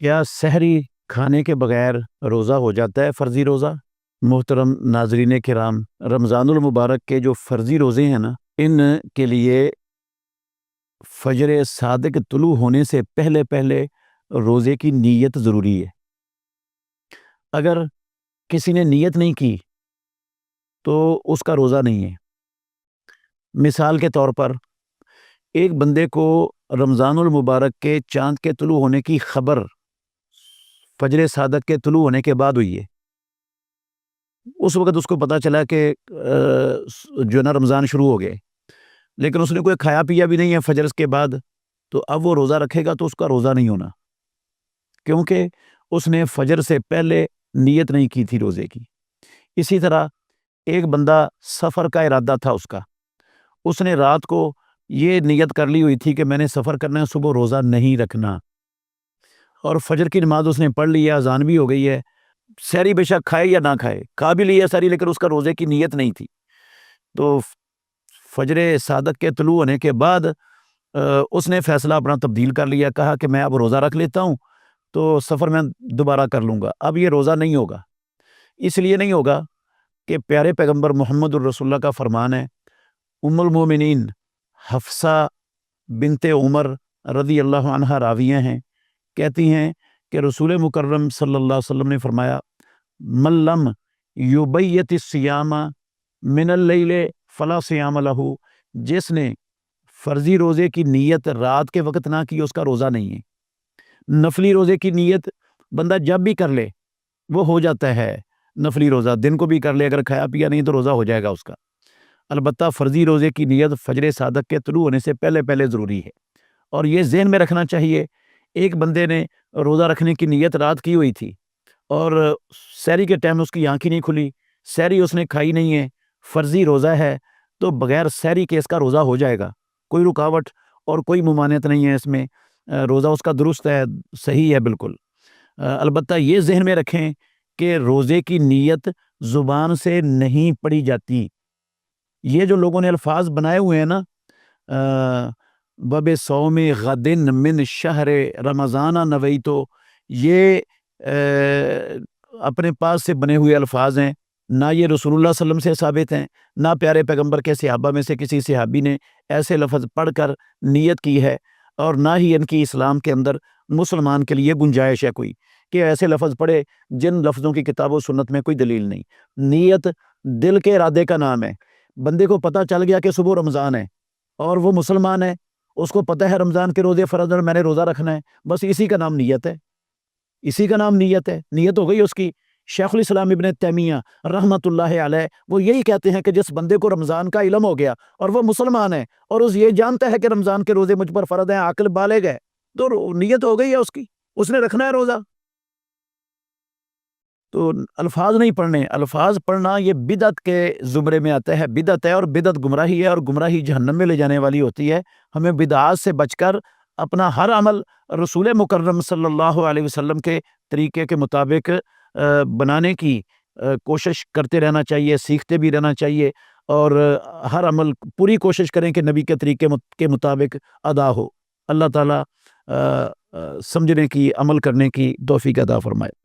کیا سحری کھانے کے بغیر روزہ ہو جاتا ہے فرضی روزہ؟ محترم ناظرین کرام، رمضان المبارک کے جو فرضی روزے ہیں نا، ان کے لیے فجر صادق طلوع ہونے سے پہلے پہلے روزے کی نیت ضروری ہے۔ اگر کسی نے نیت نہیں کی تو اس کا روزہ نہیں ہے۔ مثال کے طور پر ایک بندے کو رمضان المبارک کے چاند کے طلوع ہونے کی خبر فجر صادق کے طلوع ہونے کے بعد ہوئی ہے۔ اس وقت اس کو پتہ چلا کہ جو نا رمضان شروع ہو گئے، لیکن اس نے کوئی کھایا پیا بھی نہیں ہے فجر کے بعد، تو اب وہ روزہ رکھے گا تو اس کا روزہ نہیں ہونا، کیونکہ اس نے فجر سے پہلے نیت نہیں کی تھی روزے کی۔ اسی طرح ایک بندہ سفر کا ارادہ تھا اس نے رات کو یہ نیت کر لی ہوئی تھی کہ میں نے سفر کرنا ہے، صبح روزہ نہیں رکھنا، اور فجر کی نماز اس نے پڑھ لی ہے، اذان بھی ہو گئی ہے، سحری بے شک کھائے یا نہ کھائے، کھا بھی لیا سحری لیکن اس کا روزے کی نیت نہیں تھی، تو فجر صادق کے طلوع ہونے کے بعد اس نے فیصلہ اپنا تبدیل کر لیا، کہا کہ میں اب روزہ رکھ لیتا ہوں تو سفر میں دوبارہ کر لوں گا۔ اب یہ روزہ نہیں ہوگا، اس لیے نہیں ہوگا کہ پیارے پیغمبر محمد الرسول اللہ کا فرمان ہے، ام المومنین حفصہ بنت عمر رضی اللہ عنہا راویہ ہیں، کہتی ہیں کہ رسول مکرم صلی اللہ علیہ وسلم نے فرمایا، من لم یبیت الصیام من اللیل فلا صیام لہ، جس نے فرضی روزے کی نیت رات کے وقت نہ کی اس کا روزہ نہیں ہے۔ نفلی روزے کی نیت بندہ جب بھی کر لے وہ ہو جاتا ہے، نفلی روزہ دن کو بھی کر لے، اگر کھایا پیا نہیں تو روزہ ہو جائے گا اس کا۔ البتہ فرضی روزے کی نیت فجر صادق کے طلوع ہونے سے پہلے پہلے ضروری ہے، اور یہ ذہن میں رکھنا چاہیے، ایک بندے نے روزہ رکھنے کی نیت رات کی ہوئی تھی اور سحری کے ٹائم اس کی آنکھ ہی نہیں کھلی، سحری اس نے کھائی نہیں ہے، فرضی روزہ ہے، تو بغیر سحری کے اس کا روزہ ہو جائے گا، کوئی رکاوٹ اور کوئی ممانعت نہیں ہے اس میں، روزہ اس کا درست ہے، صحیح ہے بالکل۔ البتہ یہ ذہن میں رکھیں کہ روزے کی نیت زبان سے نہیں پڑھی جاتی۔ یہ جو لوگوں نے الفاظ بنائے ہوئے ہیں نا، بب صوم غدن من شہر رمضان نویتو، یہ اپنے پاس سے بنے ہوئے الفاظ ہیں، نہ یہ رسول اللہ صلی اللہ علیہ وسلم سے ثابت ہیں، نہ پیارے پیغمبر کے صحابہ میں سے کسی صحابی نے ایسے لفظ پڑھ کر نیت کی ہے، اور نہ ہی ان کی اسلام کے اندر مسلمان کے لیے گنجائش ہے کوئی کہ ایسے لفظ پڑھے جن لفظوں کی کتاب و سنت میں کوئی دلیل نہیں۔ نیت دل کے ارادے کا نام ہے۔ بندے کو پتہ چل گیا کہ صبح رمضان ہے اور وہ مسلمان ہے، اس کو پتہ ہے رمضان کے روزے فرض اور میں نے روزہ رکھنا ہے، بس اسی کا نام نیت ہے، اسی کا نام نیت ہے، نیت ہو گئی اس کی۔ شیخ الاسلام ابن تیمیہ رحمۃ اللہ علیہ وہ یہی کہتے ہیں کہ جس بندے کو رمضان کا علم ہو گیا اور وہ مسلمان ہے اور اس یہ جانتا ہے کہ رمضان کے روزے مجھ پر فرض ہیں، عاقل بالغ ہے، تو نیت ہو گئی ہے اس کی، اس نے رکھنا ہے روزہ۔ تو الفاظ نہیں پڑھنے، الفاظ پڑھنا یہ بدعت کے زمرے میں آتا ہے، بدعت ہے، اور بدعت گمراہی ہے، اور گمراہی جہنم میں لے جانے والی ہوتی ہے۔ ہمیں بدعات سے بچ کر اپنا ہر عمل رسول مکرم صلی اللہ علیہ وسلم کے طریقے کے مطابق بنانے کی کوشش کرتے رہنا چاہیے، سیکھتے بھی رہنا چاہیے، اور ہر عمل پوری کوشش کریں کہ نبی کے طریقے کے مطابق ادا ہو۔ اللہ تعالیٰ سمجھنے کی، عمل کرنے کی توفیق عطا فرمائے۔